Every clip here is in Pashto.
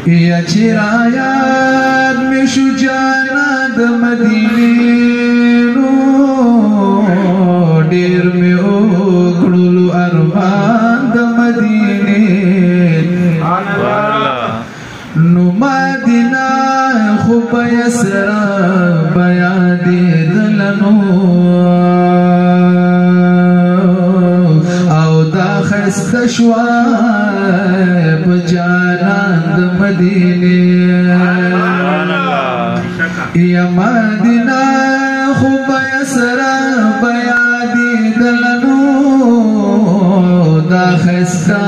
یا چرایات می شو جانا د مدینې نو ډیر می وکړلو ارمان د مدینې نو مدینه خو په سره بیا دې دلنو او دا خسته شوه په جانان د مدینې یا مدینه خو بیا سره بیا دې دلنو دا خسته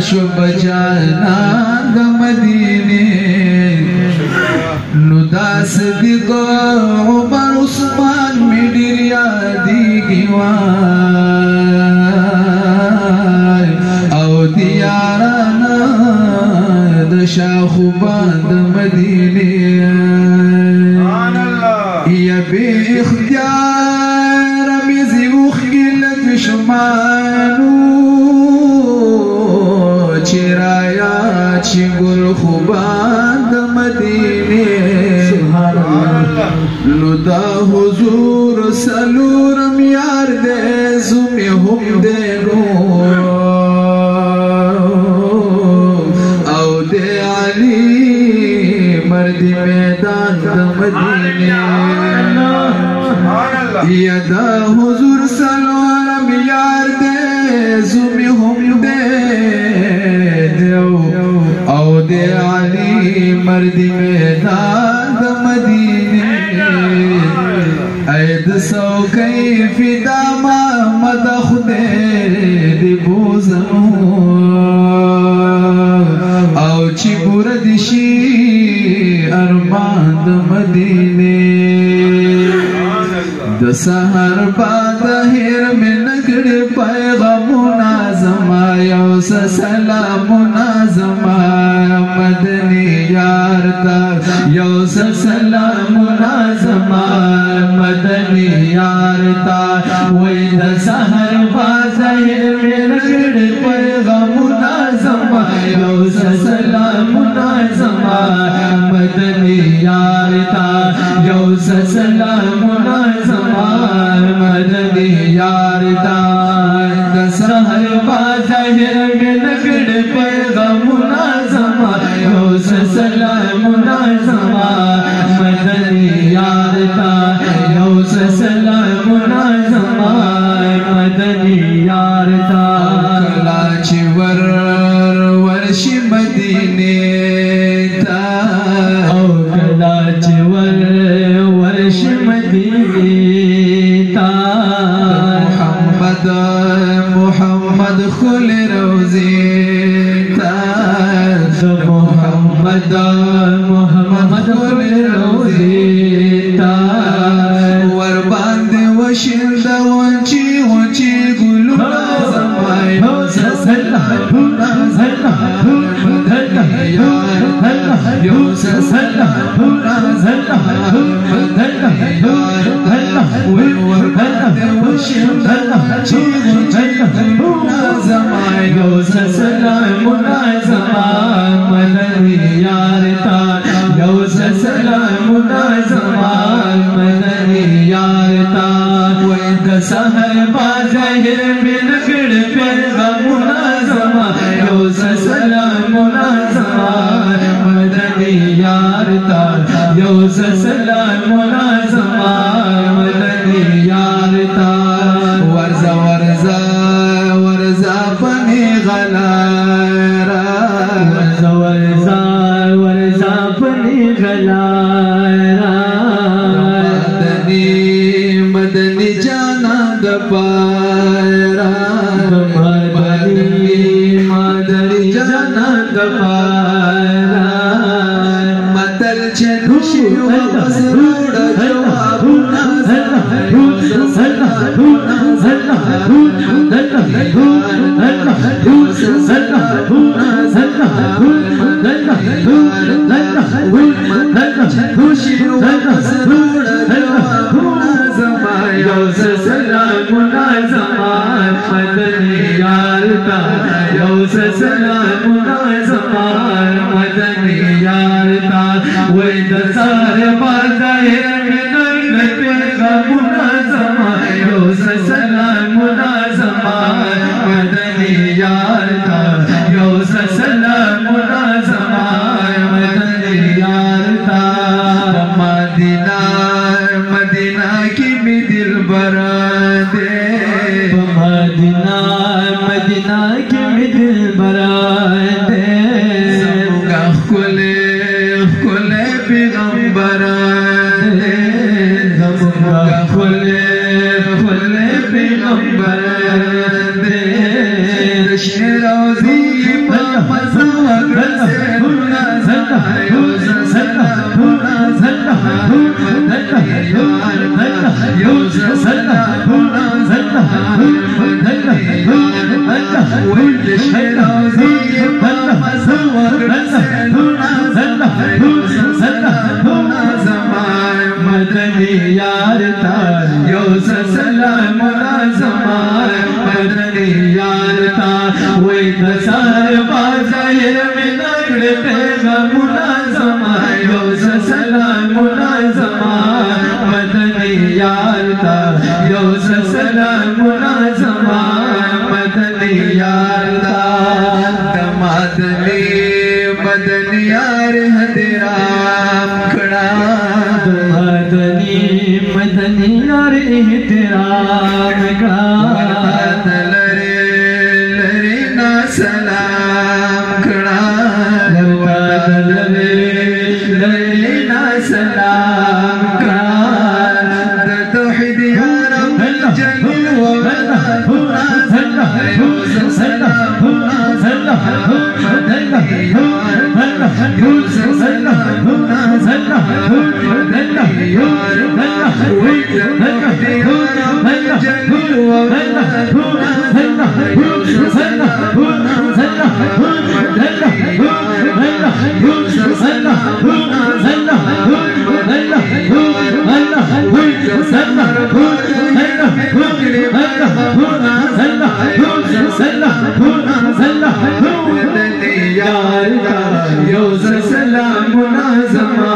شوه په جانان د مدینې نو دا صدیق عمر عثمان می ډیر یادېږي وای او د یارانه د شاخوبان د مدینې یا بې اختیاره مې زی اوښکې لکه شمالو چې رایاد شي ګل خوبان د مدینې نو دا حضور سلورم یار دې زمې هم دې نو او دې علي مرد میدان د مدینې یا دا حضور سلورم یار دې زمې هم دې او دې علي مرد میدان د مدینې اې د څوکۍ فدا محمد خدای دې بوزنو او چې پوره دې شي ارمان د مدینې د سحر باد هیر مې نکړې پیغامونه زما یو سلامونه زما مدني یار ته یو سلامونه زما مدني یار ته وای د سحر باد هیر مې نکړې پیغامونه زما یو سلامونه زما مدني یار ته یو سلامونه زما مدني یار ته د سحر باد هیر مې نکړې پیغامونه زما یو سلامونه زما مدني یار ته یو سلامونه زما مدني یار ته کلا چې ورشي مدینې ته او کلا چې ورشي مدینې ته محمد خل روزي ته محمد خل روزي ته ور باندې وشند ونچی ګلونه زمای نو سلامونه یو سلامونه ور باندې وشند زمای یو سلامونه زمای مدني یار ته یو سلامونه زمای مدني یار ته وای د سحر بازهر مې نکړې پیغامونه زمای یو سلامونه زمای مدني یار ته یو سلامونه زمای مدني یار ته ورزا پنی غلارا ورزا پنی غلارا مدنی جانا د پارا مدنی جانا د پارا مدل چنوشی وزروڑ جوابنا مدني दसार बाज़ाहिर में नगलते मुनाज़मा यो सलाम मुनाज़मा मदनी यार था यो सलाम मुनाज़मा मदनी यार था मदीना मदीना की भी दिल बरादे मदीना मदीना की भी दिल बरादे सबका खुले खुले पैगंबर सबका खुले खुले पैगंबर रोज़ी मदनी यार था यो सलाम मुनाज़मा मदनी यार था वही दसार बाज़ाहिर में नगलते मुनाज़मा यो सलाम मुनाज़मा मदनी यार था यो सलाम मुनाज़मा मदनी यार था दमादनी मदनी यार है तेरा खड़ा मदनी मदनी यार तेरा खड़ा लरे लरे ना सलाम खड़ा लरे लरे ना सलाम खड़ा तौहीद या रब जलील व सलाम मुनाज़मा